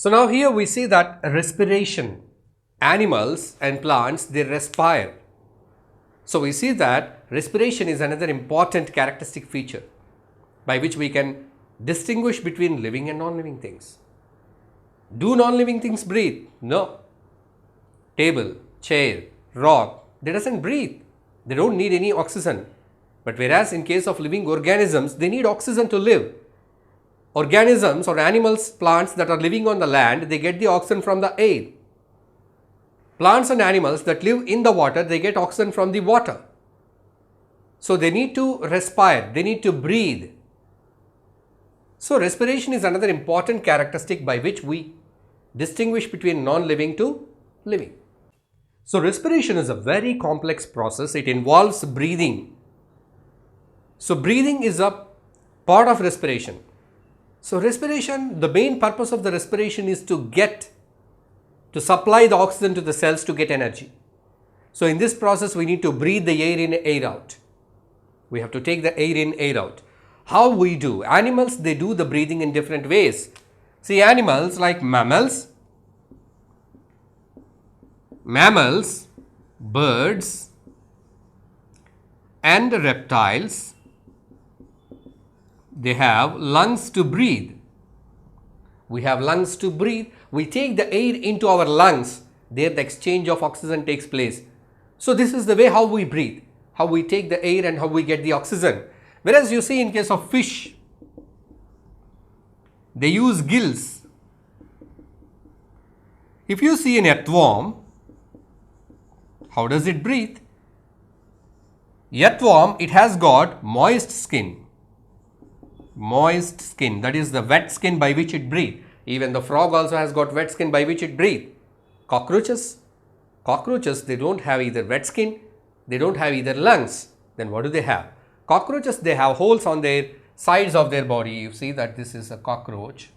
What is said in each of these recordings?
So now here we see that respiration, animals and plants, they respire. So we see that respiration is another important characteristic feature by which we can distinguish between living and non-living things. Do non-living things breathe? No. Table, chair, rock, they doesn't breathe. They don't need any oxygen. But whereas in case of living organisms, they need oxygen to live. Organisms or animals, plants that are living on the land, they get the oxygen from the air. Plants and animals that live in the water, they get oxygen from the water. So they need to respire, they need to breathe. So respiration is another important characteristic by which we distinguish between non-living to living. So respiration is a very complex process. It involves breathing. So breathing is a part of respiration. So respiration, the main purpose of the respiration is to supply the oxygen to the cells to get energy. So in this process, we need to breathe the air in, air out. We have to take the air in, air out. How we do? Animals, they do the breathing in different ways. See, animals like mammals, birds and reptiles, they have lungs to breathe. We have lungs to breathe. We take the air into our lungs. There the exchange of oxygen takes place. So this is the way how we breathe, how we take the air and how we get the oxygen. Whereas you see in case of fish, they use gills. If you see an earthworm, how does it breathe? Earthworm, it has got moist skin. Moist skin, that is the wet skin by which it breathes. Even the frog also has got wet skin by which it breathes. Cockroaches, they don't have either wet skin, they don't have either lungs. Then what do they have? Cockroaches, they have holes on their sides of their body. You see that this is a cockroach.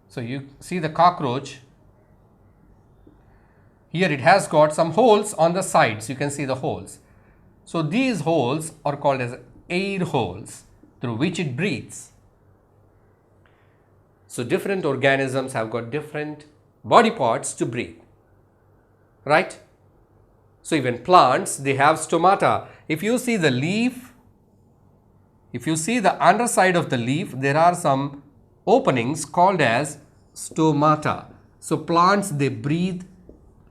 So you see the cockroach. Here it has got some holes on the sides. You can see the holes. So these holes are called as air holes through which it breathes. So different organisms have got different body parts to breathe, right? So even plants, they have stomata. If you see the leaf, if you see the underside of the leaf, there are some openings called as stomata. So plants, they breathe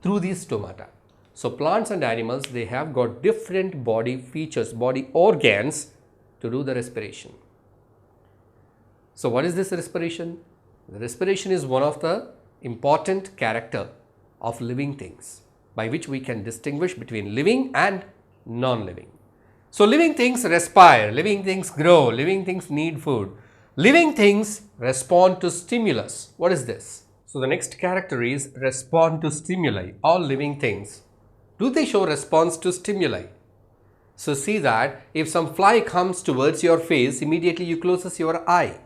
through these stomata. So plants and animals, they have got different body features, body organs to do the respiration. So what is this respiration? The respiration is one of the important character of living things by which we can distinguish between living and non-living. So living things respire, living things grow, living things need food. Living things respond to stimulus. What is this? So the next character is respond to stimuli. All living things, do they show response to stimuli? So see that if some fly comes towards your face, immediately you closes your eye.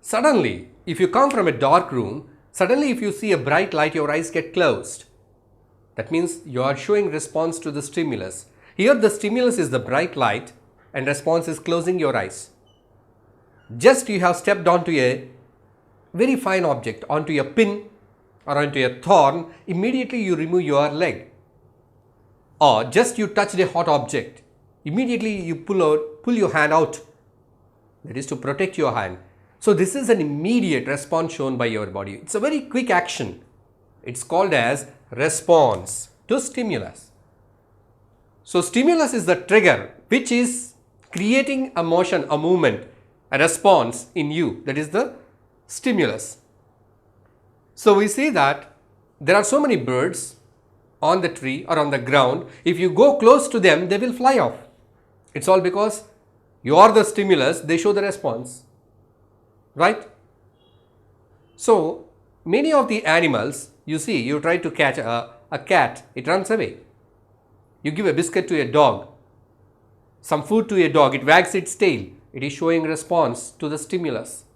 Suddenly, if you come from a dark room, suddenly if you see a bright light, your eyes get closed. That means you are showing response to the stimulus. Here the stimulus is the bright light and response is closing your eyes. Just you have stepped onto a very fine object, onto a pin or onto a thorn, immediately you remove your leg. Or just you touched a hot object, immediately you pull your hand out. That is to protect your hand. So this is an immediate response shown by your body. It's a very quick action. It's called as response to stimulus. So stimulus is the trigger which is creating a motion, a movement, a response in you. That is the stimulus. So we see that there are so many birds on the tree or on the ground. If you go close to them, they will fly off. It's all because you are the stimulus, they show the response, right? So many of the animals, you see, you try to catch a cat, it runs away. You give a biscuit to a dog, some food to a dog, it wags its tail. It is showing response to the stimulus.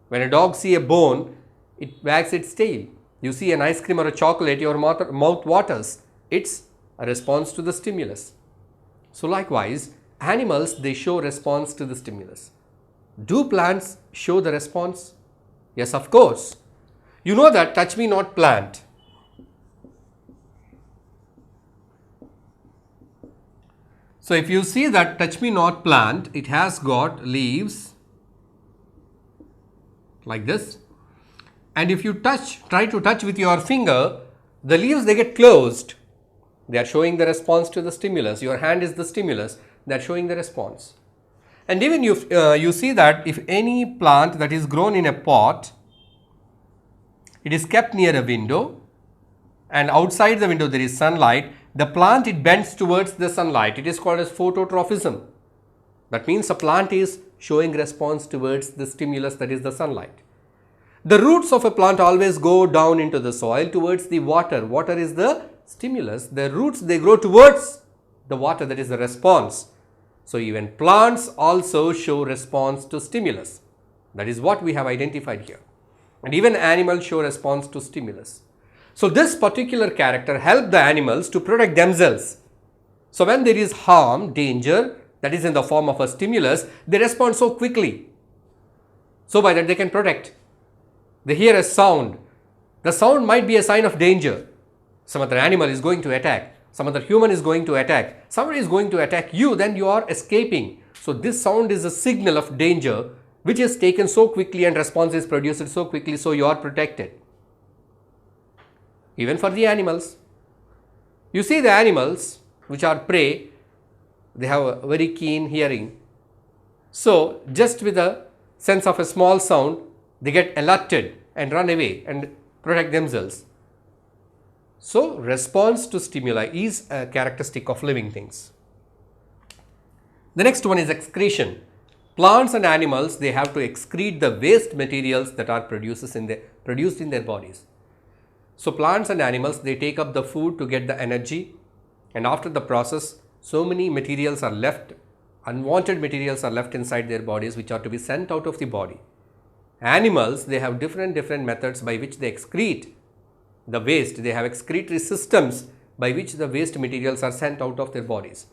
When a dog sees a bone, it wags its tail. You see an ice cream or a chocolate, your mouth waters. It's a response to the stimulus. So likewise, animals, they show response to the stimulus. Do plants show the response? Yes, of course. You know that touch me not plant. So if you see that touch me not plant, it has got leaves like this. And if you try to touch with your finger, the leaves, they get closed. They are showing the response to the stimulus. Your hand is the stimulus. They are showing the response. And even you see that if any plant that is grown in a pot, it is kept near a window, and outside the window there is sunlight, the plant, it bends towards the sunlight. It is called as phototrophism. That means a plant is showing response towards the stimulus, that is the sunlight. The roots of a plant always go down into the soil towards the water. Water is the stimulus. The roots, they grow towards the water, that is the response. So even plants also show response to stimulus. That is what we have identified here. And even animals show response to stimulus. So this particular character helps the animals to protect themselves. So when there is harm, danger, that is in the form of a stimulus, they respond so quickly. So by that they can protect. They hear a sound. The sound might be a sign of danger. Some other animal is going to attack. Some other human is going to attack. Somebody is going to attack you, then you are escaping. So this sound is a signal of danger, which is taken so quickly and response is produced so quickly, so you are protected. Even for the animals. You see the animals which are prey, they have a very keen hearing. So just with a sense of a small sound, they get alerted and run away and protect themselves. So response to stimuli is a characteristic of living things. The next one is excretion. Plants and animals, they have to excrete the waste materials that are produced in their bodies. So plants and animals, they take up the food to get the energy, and after the process, so many materials are left, unwanted materials are left inside their bodies, which are to be sent out of the body. Animals, they have different methods by which they excrete the waste. They have excretory systems by which the waste materials are sent out of their bodies.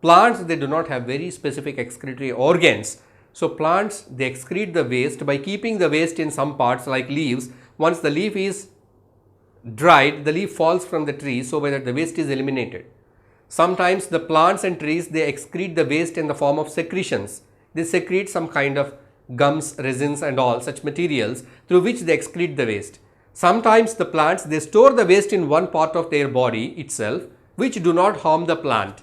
Plants, they do not have very specific excretory organs. So plants, they excrete the waste by keeping the waste in some parts like leaves. Once the leaf is dried, the leaf falls from the tree, so that the waste is eliminated. Sometimes the plants and trees, they excrete the waste in the form of secretions. They secrete some kind of gums, resins and all such materials through which they excrete the waste. Sometimes the plants, they store the waste in one part of their body itself, which do not harm the plant.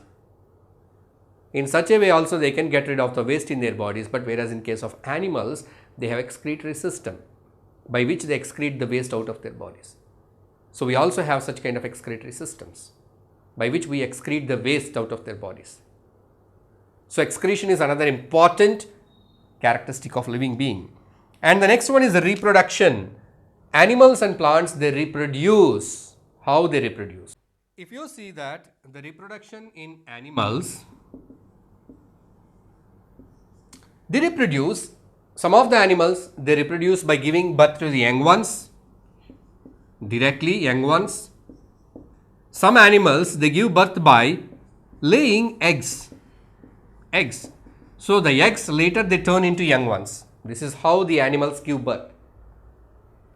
In such a way also they can get rid of the waste in their bodies, but whereas in case of animals, they have excretory system by which they excrete the waste out of their bodies. So we also have such kind of excretory systems by which we excrete the waste out of their bodies. So excretion is another important characteristic of living being. And the next one is the reproduction. Animals and plants, they reproduce. How they reproduce? If you see that the reproduction in animals, they reproduce. Some of the animals, they reproduce by giving birth to the young ones, directly young ones. Some animals, they give birth by laying eggs. So the eggs later they turn into young ones. This is how the animals give birth.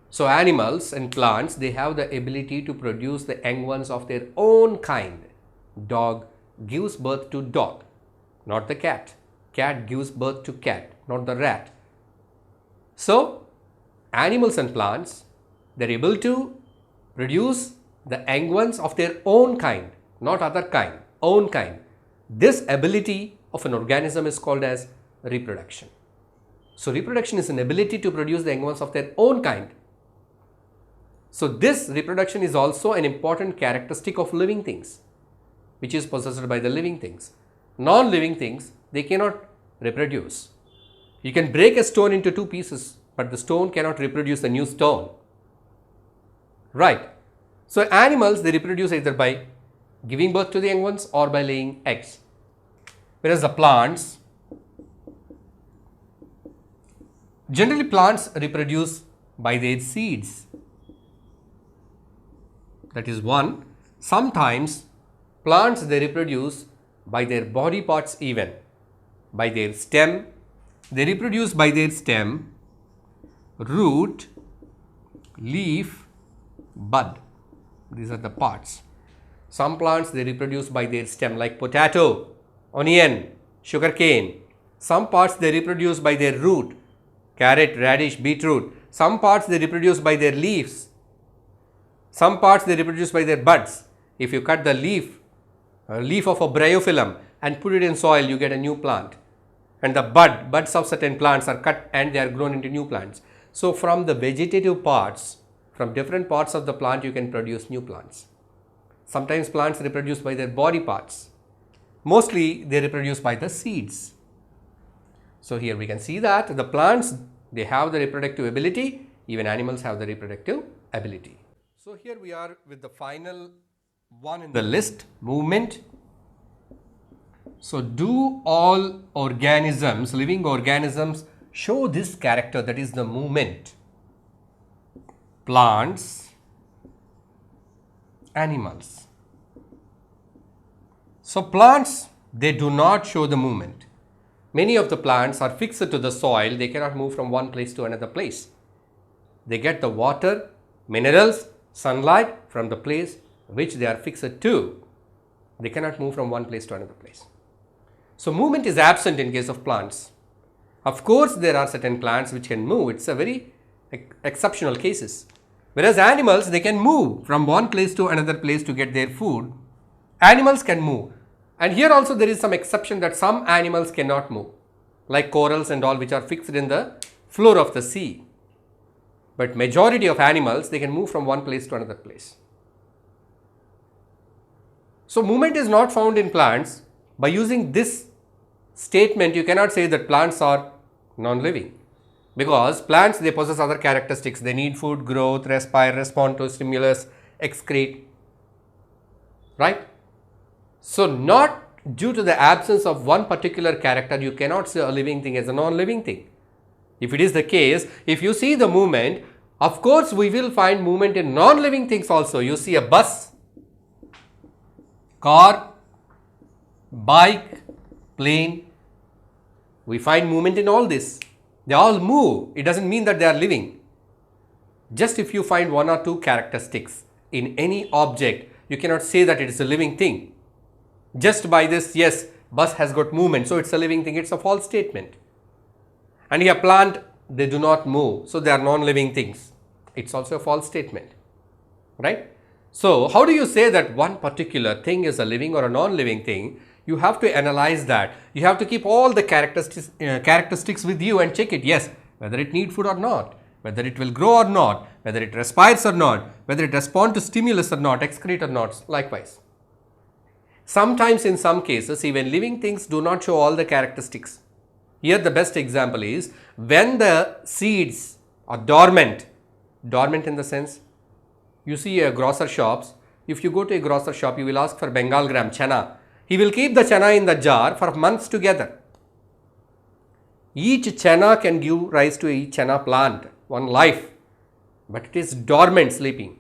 So animals and plants, they have the ability to produce the young ones of their own kind. Dog gives birth to dog, not the cat. Cat gives birth to cat, not the rat. So animals and plants, they are able to produce the young ones of their own kind, not other kind, own kind. This ability of an organism is called as reproduction. So reproduction is an ability to produce the young ones of their own kind. So this reproduction is also an important characteristic of living things, which is possessed by the living things. Non-living things, they cannot reproduce. You can break a stone into two pieces, but the stone cannot reproduce a new stone. Right. So animals, they reproduce either by giving birth to the young ones or by laying eggs. Whereas the plants, generally plants reproduce by their seeds. That is one. Sometimes plants, they reproduce by their body parts even, by their stem. They reproduce by their stem, root, leaf, bud. These are the parts. Some plants they reproduce by their stem like potato, onion, sugarcane. Some parts they reproduce by their root, carrot, radish, beetroot. Some parts they reproduce by their leaves. Some parts they reproduce by their buds. If you cut the leaf of a bryophyllum and put it in soil, you get a new plant. And the buds of certain plants are cut and they are grown into new plants. So from the vegetative parts, from different parts of the plant, you can produce new plants. Sometimes plants reproduce by their body parts. Mostly they reproduce by the seeds. So here we can see that the plants, they have the reproductive ability, even animals have the reproductive ability. So here we are with the final one in the list, movement. So do all organisms, living organisms, show this character, that is the movement? Plants, animals. So plants, they do not show the movement. Many of the plants are fixed to the soil. They cannot move from one place to another place. They get the water, minerals, sunlight from the place which they are fixed to. They cannot move from one place to another place. So movement is absent in case of plants. Of course, there are certain plants which can move. It's a very exceptional cases. Whereas animals, they can move from one place to another place to get their food. Animals can move. And here also there is some exception that some animals cannot move, like corals and all, which are fixed in the floor of the sea. But majority of animals, they can move from one place to another place. So movement is not found in plants. By using this statement, you cannot say that plants are non-living, because plants, they possess other characteristics. They need food, growth, respire, respond to stimulus, excrete, right? So not due to the absence of one particular character, you cannot say a living thing as a non-living thing. If it is the case, if you see the movement, of course we will find movement in non-living things also. You see a bus, car, bike, plane. We find movement in all this. They all move. It doesn't mean that they are living. Just if you find one or two characteristics in any object, you cannot say that it is a living thing. Just by this, yes, bus has got movement, so it's a living thing. It's a false statement. And here plant, they do not move, so they are non-living things. It's also a false statement, right? So how do you say that one particular thing is a living or a non-living thing? You have to analyze that. You have to keep all the characteristics with you and check it. Yes, whether it needs food or not, whether it will grow or not, whether it respires or not, whether it responds to stimulus or not, excrete or not, likewise. Sometimes in some cases, even living things do not show all the characteristics. Here the best example is when the seeds are dormant. Dormant in the sense, you see a grocer shops. If you go to a grocer shop, you will ask for Bengal gram chana. He will keep the chana in the jar for months together. Each chana can give rise to each chana plant, one life, but it is dormant, sleeping.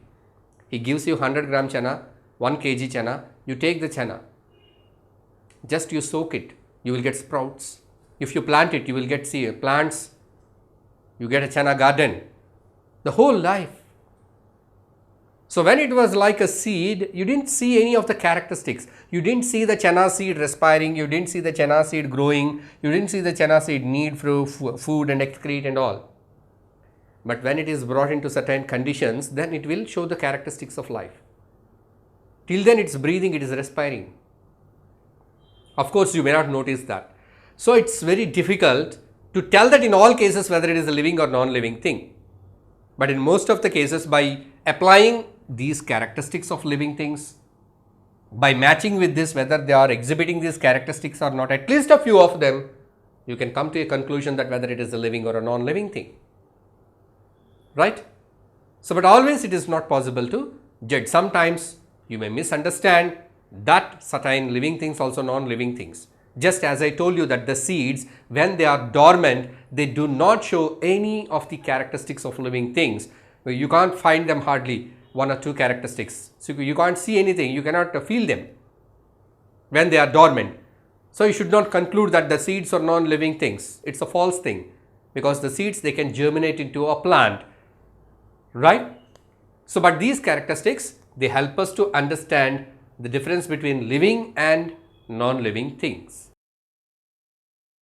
He gives you 100 gram chana, 1 kg chana, you take the chana, just you soak it, you will get sprouts. If you plant it, you will get plants, you get a chana garden, the whole life. So when it was like a seed, you didn't see any of the characteristics. You didn't see the chana seed respiring, you didn't see the chana seed growing, you didn't see the chana seed need for food and excrete and all. But when it is brought into certain conditions, then it will show the characteristics of life. Till then it's breathing, it is respiring. Of course, you may not notice that. So it's very difficult to tell that in all cases whether it is a living or non-living thing. But in most of the cases, by applying these characteristics of living things, by matching with this whether they are exhibiting these characteristics or not, at least a few of them, you can come to a conclusion that whether it is a living or a non-living thing. Right? So, but always it is not possible to judge. Sometimes you may misunderstand that certain living things also non-living things. Just as I told you that the seeds, when they are dormant, they do not show any of the characteristics of living things. You can't find them hardly one or two characteristics. So you can't see anything, you cannot feel them. when they are dormant. So you should not conclude that the seeds are non-living things. It's a false thing, because the seeds, they can germinate into a plant, right? So but these characteristics, they help us to understand the difference between living and non-living things.